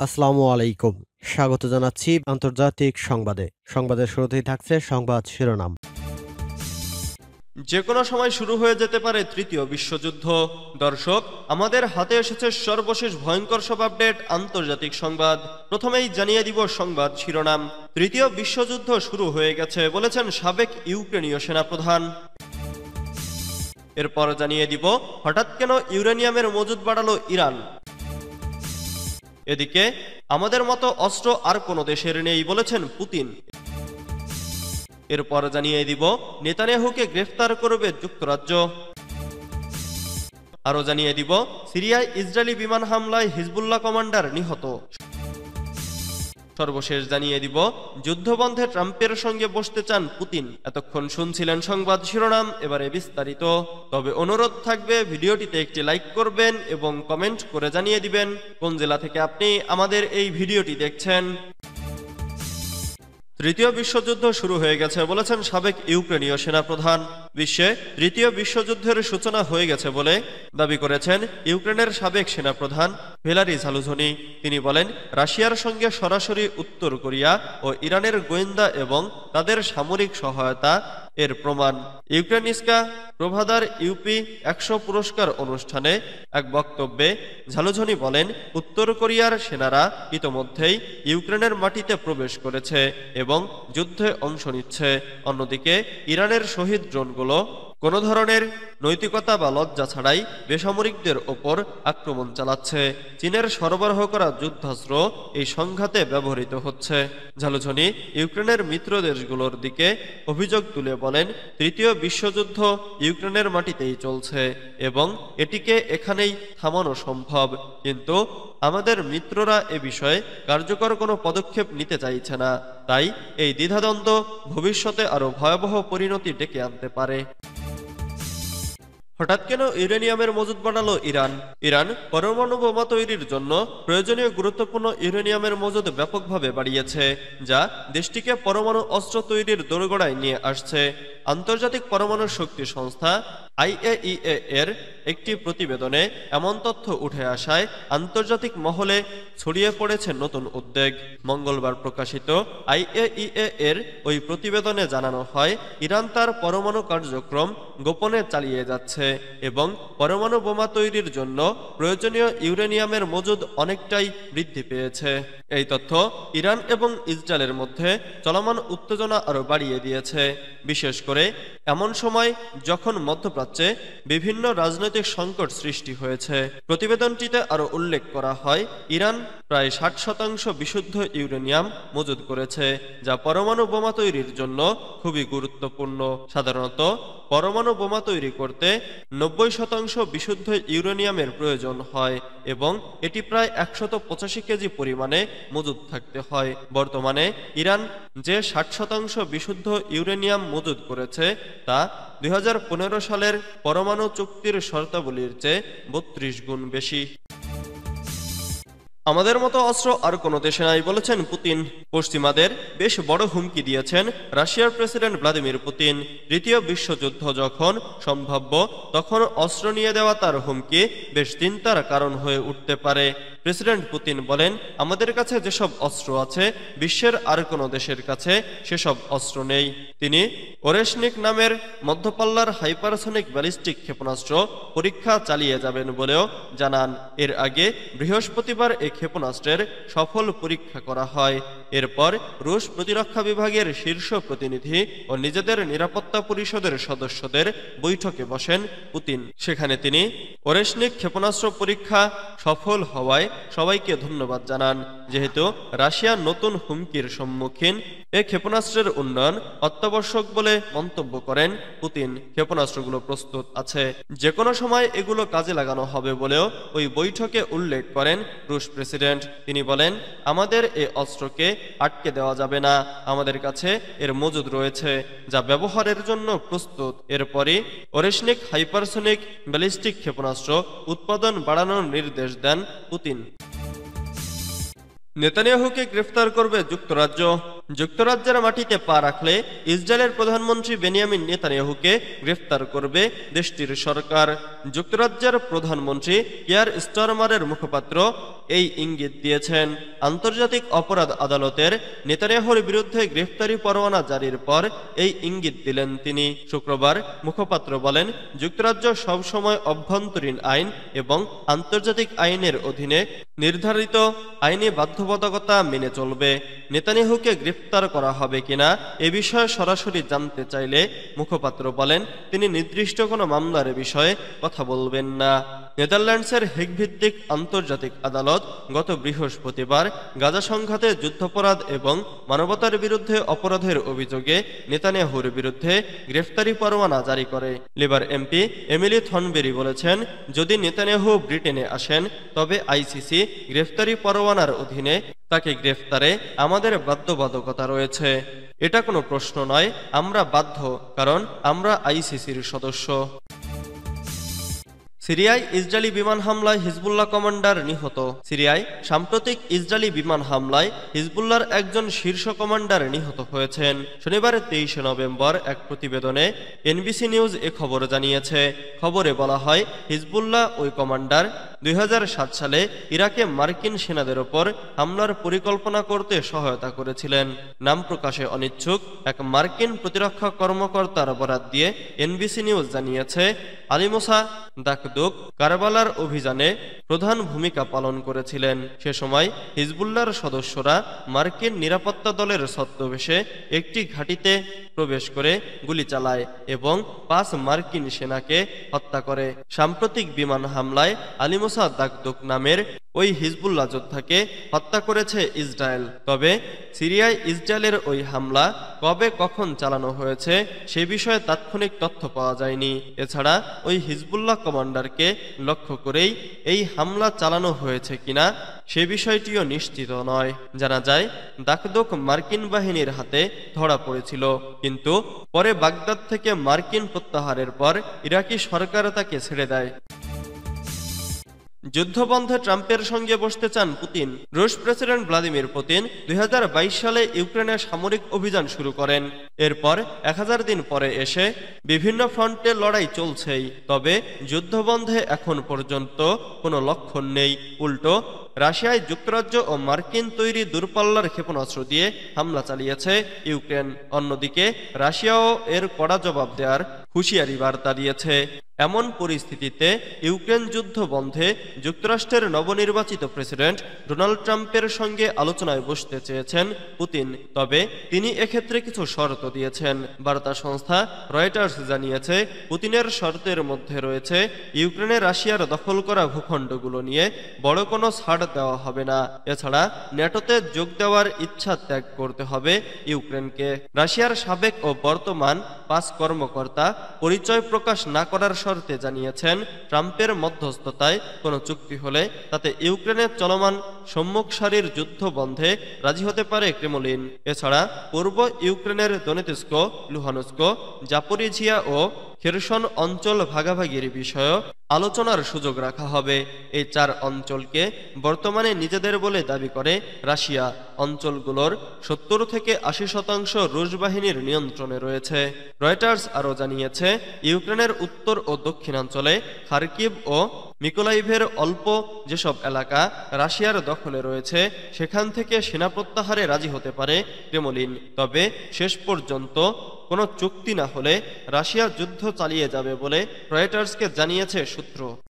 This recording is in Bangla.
আসসালামু আলাইকুম। স্বাগত জানাচ্ছি আন্তর্জাতিক সংবাদে। সংবাদের শুরুতেই থাকছে সংবাদ শিরোনাম। যে কোনো সময় শুরু হয়ে যেতে পারে তৃতীয় বিশ্বযুদ্ধ। দর্শক, আমাদের হাতে এসেছে সর্বশেষ ভয়ঙ্কর সব আপডেট আন্তর্জাতিক সংবাদ। প্রথমেই জানিয়ে দিব সংবাদ শিরোনাম। তৃতীয় বিশ্বযুদ্ধ শুরু হয়ে গেছে বলেছেন সাবেক ইউক্রেনীয় সেনাপ্রধান। এরপর জানিয়ে দিব হঠাৎ কেন ইউরেনিয়ামের মজুদ বাড়ালো ইরান। এদিকে আমাদের মতো অস্ত্র আর কোনো দেশের নেই বলেছেন পুতিন। এরপর জানিয়ে দিব নেতানিয়াহুকে গ্রেফতার করবে যুক্তরাজ্য। আরো জানিয়ে দিব সিরিয়ায় ইসরায়েলি বিমান হামলায় হিজবুল্লাহ কমান্ডার নিহত। সর্বশেষ জানিয়ে দিব যুদ্ধবন্ধে ট্রাম্পের সঙ্গে বসতে চান পুতিন। এতক্ষণ শুনছিলেন সংবাদ শিরোনাম, এবারে বিস্তারিত। তবে অনুরোধ থাকবে ভিডিওটিতে একটি লাইক করবেন এবং কমেন্ট করে জানিয়ে দিবেন কোন জেলা থেকে আপনি আমাদের এই ভিডিওটি দেখছেন। তৃতীয় বিশ্বযুদ্ধ শুরু হয়ে গেছে বলেছেন সাবেক ইউক্রেনীয় সেনাপ্রধান। বিশ্বে তৃতীয় বিশ্বযুদ্ধের সূচনা হয়ে গেছে বলে দাবি করেছেন ইউক্রেনের সাবেক সেনাপ্রধান ভ্যালেরি জালুঝনি। তিনি বলেন, রাশিয়ার সঙ্গে সরাসরি উত্তর কোরিয়া ও ইরানের গোয়েন্দা এবং তাদের সামরিক সহায়তা এর প্রমাণ। ইউক্রেনিস্কা প্রভাদার ইউপি 100 পুরস্কার অনুষ্ঠানে এক বক্তব্যে ঝালুঝনি বলেন, উত্তর কোরিয়ার সেনারা ইতোমধ্যেই ইউক্রেনের মাটিতে প্রবেশ করেছে এবং যুদ্ধে অংশ নিচ্ছে। অন্যদিকে ইরানের শহীদ ড্রোনগুলো কোনো ধরনের নৈতিকতা বা লজ্জা ছাড়াই বেসামরিকদের ওপর আক্রমণ চালাচ্ছে। চীনের সরবরাহ করা যুদ্ধাস্ত্র এই সংঘাতে ব্যবহৃত হচ্ছে। ঝালুঝনি ইউক্রেনের মিত্র দেশগুলোর দিকে অভিযোগ তুলে বলেন, তৃতীয় বিশ্বযুদ্ধ ইউক্রেনের মাটিতেই চলছে এবং এটিকে এখানেই থামানো সম্ভব, কিন্তু আমাদের মিত্ররা এ বিষয়ে কার্যকর কোনো পদক্ষেপ নিতে চাইছে না। তাই এই দ্বিধাদ্বন্দ্ব ভবিষ্যতে আরো ভয়াবহ পরিণতি ডেকে আনতে পারে। হঠাৎ কেন ইউরেনিয়ামের মজুদ বাড়ালো ইরান? ইরান পরমাণু বোমা তৈরির জন্য প্রয়োজনীয় গুরুত্বপূর্ণ ইউরেনিয়ামের মজুদ ব্যাপকভাবে বাড়িয়েছে, যা দেশটিকে পরমাণু অস্ত্র তৈরির দোরগোড়ায় নিয়ে আসছে। আন্তর্জাতিক পরমাণু শক্তি সংস্থা IAEA এর একটি প্রতিবেদনে এমন তথ্য উঠে আসায় আন্তর্জাতিক মহলে ছড়িয়ে পড়েছে নতুন উদ্বেগ। মঙ্গলবার প্রকাশিত IAEA এর ওই প্রতিবেদনে জানানো হয়, ইরান তার পরমাণু কার্যক্রম গোপনে চালিয়ে যাচ্ছে এবং পরমাণু বোমা তৈরির জন্য প্রয়োজনীয় ইউরেনিয়ামের মজুদ অনেকটাই বৃদ্ধি পেয়েছে। এই তথ্য ইরান এবং ইসরায়েলের মধ্যে চলমান উত্তেজনা আরো বাড়িয়ে দিয়েছে, বিশেষ করে এমন সময় যখন মধ্যপ্রাচ্যে বিভিন্ন রাজনৈতিক সংকট সৃষ্টি হয়েছে। প্রতিবেদনটিতে আরো উল্লেখ করা হয়, ইরান প্রায় 60% বিশুদ্ধ ইউরেনিয়াম মজুদ করেছে, যা পরমাণু বোমা তৈরির জন্য খুবই গুরুত্বপূর্ণ। সাধারণত পরমাণু বোমা তৈরি করতে 90% বিশুদ্ধ ইউরেনিয়ামের প্রয়োজন হয় এবং এটি প্রায় 185 কেজি পরিমাণে মজুদ থাকতে হয়। বর্তমানে ইরান যে 60% বিশুদ্ধ ইউরেনিয়াম মজুদ করেছে তা 2015 সালের পরমাণু চুক্তির শর্তাবলীর চেয়ে 32 গুণ বেশি। আমাদের মতো অস্ত্র আর কোনো দেশে নাই বলেছেন পুতিন। পশ্চিমাদের বেশ বড় হুমকি দিয়েছেন রাশিয়ার প্রেসিডেন্ট ভ্লাদিমির পুতিন। তৃতীয় বিশ্বযুদ্ধ যখন সম্ভাব্য, তখন অস্ত্র নিয়ে দেওয়া তার হুমকি বেশ চিন্তার কারণ হয়ে উঠতে পারে। প্রেসিডেন্ট পুতিন বলেন, আমাদের কাছে যেসব অস্ত্র আছে বিশ্বের আর কোনো দেশের কাছে সেসব অস্ত্র নেই। তিনি ওরেশনিক নামের মধ্যপাল্লার হাইপারসনিক ব্যালিস্টিক ক্ষেপণাস্ত্র পরীক্ষা চালিয়ে যাবেন বলেও জানান। এর আগে বৃহস্পতিবার এই ক্ষেপণাস্ত্রের সফল পরীক্ষা করা হয়। এরপর রুশ প্রতিরক্ষা বিভাগের শীর্ষ প্রতিনিধি ও নিজেদের নিরাপত্তা পরিষদের সদস্যদের বৈঠকে বসেন পুতিন। সেখানে তিনি ওরেশনিক ক্ষেপণাস্ত্র পরীক্ষা সফল হওয়ায় সবাইকে ধন্যবাদ জানান। যেহেতু রাশিয়া নতুন হুমকির সম্মুখীন, এ ক্ষেপণাস্ত্রের উন্নয়ন অত্যাবশ্যক বলে মন্তব্য করেন পুতিন। ক্ষেপণাস্ত্রগুলো প্রস্তুত আছে, যে কোনো সময় এগুলো কাজে লাগানো হবে বলেও ওই বৈঠকে উল্লেখ করেন রুশ প্রেসিডেন্ট। তিনি বলেন, আমাদের এই অস্ত্রকে আটকে দেওয়া যাবে না, আমাদের কাছে এর মজুদ রয়েছে যা ব্যবহারের জন্য প্রস্তুত। এরপরই ওরেশনিক হাইপারসনিক ব্যালিস্টিক ক্ষেপণাস্ত্র উৎপাদন বাড়ানোর নির্দেশ দেন পুতিন। নেতানিয়াহুকে গ্রেফতার করবে যুক্তরাজ্য। যুক্তরাজ্যের মাটিতে পা রাখলে ইসরায়েলের প্রধানমন্ত্রী বেনিয়ামিন নেতানিয়াহুকে গ্রেফতার করবে দেশটির সরকার। যুক্তরাজ্যের প্রধানমন্ত্রী কিয়ার স্টারমারের মুখপাত্র এই ইঙ্গিত দিয়েছেন। আন্তর্জাতিক অপরাধ আদালতের নেতানিয়াহুর বিরুদ্ধে গ্রেফতারি পরোয়ানা জারির পর এই ইঙ্গিত দিলেন তিনি। শুক্রবার মুখপাত্র বলেন, যুক্তরাজ্য সবসময় অভ্যন্তরীণ আইন এবং আন্তর্জাতিক আইনের অধীনে নির্ধারিত আইনি বাধ্যবাধকতা মেনে চলবে। নেতানিয়াহুকে গ্রেফতার করা হবে কিনা এ বিষয়ে সরাসরি জানতে চাইলে মুখপাত্র বলেন, তিনি নির্দিষ্ট কোনো মামলার বিষয়ে কথা বলবেন না। নেদারল্যান্ডসের হেগভিত্তিক আন্তর্জাতিক আদালত গত বৃহস্পতিবার গাজা সংঘাতে যুদ্ধাপরাধ এবং মানবতার বিরুদ্ধে অপরাধের অভিযোগে নেতানিয়াহুর বিরুদ্ধে গ্রেফতারি পরোয়ানা জারি করে। লেবার এমপি এমিলি থর্নবেরি বলেছেন, যদি নেতানিয়াহু ব্রিটেনে আসেন তবে আইসিসি গ্রেফতারি পরোয়ানার অধীনে তাকে গ্রেফতারে আমাদের বাধ্যবাধকতা রয়েছে। এটা কোনো প্রশ্ন নয়, আমরা বাধ্য, কারণ আমরা আইসিসির সদস্য। সিরিয়ায় ইসরায়েলি বিমান হামলায় হিজবুল্লাহ কমান্ডার নিহত। সিরিয়ায় সাম্প্রতিক ইসরায়েলি বিমান হামলায় হিজবুল্লাহর একজন শীর্ষ কমান্ডার নিহত হয়েছেন। শনিবার 23 নভেম্বর এক প্রতিবেদনে এনবিসি নিউজ এ খবর জানিয়েছে। খবরে বলা হয়, হিজবুল্লাহ ওই কমান্ডার 2007 সালে ইরাকে মার্কিন সেনাদের ওপর হামলার পরিকল্পনা করতে সহায়তা করেছিলেন। নাম প্রকাশে অনিচ্ছুক এক মার্কিন প্রতিরক্ষা কর্মকর্তার বরাত দিয়ে এনবিসি নিউজ জানিয়েছে, আলী মুসা দাকদুক কারবালার অভিযানে প্রধান ভূমিকা পালন করেছিলেন। সে সময় হিজবুল্লাহর সদস্যরা মার্কিন নিরাপত্তা দলের ছদ্মবেশে একটি ঘাঁটিতে প্রবেশ করে গুলি চালায় এবং 5 মার্কিন সেনাকে হত্যা করে। সাম্প্রতিক বিমান হামলায় আলী মুসা দাকদুক নামের ওই হিজবুল্লাহ যোদ্ধাকে হত্যা করেছে ইসরায়েল। তবে সিরিয়ায় ইসরায়েলের ওই হামলা কবে কখন চালানো হয়েছে সে বিষয়ে তাৎক্ষণিক তথ্য পাওয়া যায়নি। এছাড়া ওই হিজবুল্লাহ কমান্ডারকে লক্ষ্য করেই এই হামলা চালানো হয়েছে কিনা সে বিষয়টিও নিশ্চিত নয়। জানা যায়, দাকদুক মার্কিন বাহিনীর হাতে ধরা পড়েছিল, কিন্তু পরে বাগদাদ থেকে মার্কিন প্রত্যাহারের পর ইরাকি সরকার তাকে ছেড়ে দেয়। যুদ্ধবন্ধে ট্রাম্পের সঙ্গে বসতে চান পুতিন। রুশ প্রেসিডেন্ট ভ্লাদিমির পুতিন 2022 সালে ইউক্রেনে সামরিক অভিযান শুরু করেন। এরপর 1000 দিন পরে এসে বিভিন্ন ফ্রন্টে লড়াই চলছেই, তবে যুদ্ধবন্ধে এখন পর্যন্ত কোনো লক্ষণ নেই। উল্টো রাশিয়ায় যুক্তরাজ্য ও মার্কিন তৈরি দূরপাল্লার ক্ষেপণাস্ত্র দিয়ে হামলা চালিয়েছে ইউক্রেন। অন্যদিকে রাশিয়াও এর কড়া জবাব দেওয়ার হুঁশিয়ারি বার্তা দিয়েছে। এমন পরিস্থিতিতে ইউক্রেন যুদ্ধ বন্ধে যুক্তরাষ্ট্রের নবনির্বাচিত প্রেসিডেন্ট ডোনাল্ড ট্রাম্পের সঙ্গে আলোচনায় বসতে চেয়েছেন পুতিন, তবে তিনি এক্ষেত্রে কিছু শর্ত দিয়েছেন। বার্তা সংস্থা রয়টার্স জানিয়েছে, পুতিনের শর্তের মধ্যে রয়েছে ইউক্রেনে রাশিয়ার দখল করা ভূখণ্ডগুলো নিয়ে বড় কোনো ছাড় দেওয়া হবে না। এছাড়া ন্যাটোতে যোগ দেওয়ার ইচ্ছা ত্যাগ করতে হবে ইউক্রেনকে। রাশিয়ার সাবেক ও বর্তমান 5 কর্মকর্তা পরিচয় প্রকাশ না করার শর্তে জানিয়েছেন, ট্রাম্পের মধ্যস্থতায় কোনো চুক্তি হলে তাতে ইউক্রেনের চলমান সম্মুখ সারির যুদ্ধ বন্ধে রাজি হতে পারে ক্রেমলিন। এছাড়া পূর্ব ইউক্রেনের দনেৎস্ক, লুহানস্ক, জাপোরিঝিয়া ও খেরসন অঞ্চল ভাগাভাগির বিষয়েও আলোচনার সুযোগ রাখা হবে। এই 4 অঞ্চলকে বর্তমানে নিজেদের বলে দাবি করে রাশিয়া। অঞ্চলগুলোর 70 থেকে 80% রুশ বাহিনীর নিয়ন্ত্রণে রয়েছে। রয়টার্স আরও জানিয়েছে, ইউক্রেনের উত্তর ও দক্ষিণাঞ্চলে খার্কিভ ও মিকোলাইভের অল্প যেসব এলাকা রাশিয়ার দখলে রয়েছে সেখান থেকে সেনা প্রত্যাহারে রাজি হতে পারে ক্রেমলিন। তবে শেষ পর্যন্ত কোনো চুক্তি না হলে রাশিয়া যুদ্ধ চালিয়ে যাবে বলে রয়টার্সকে জানিয়েছে সূত্র।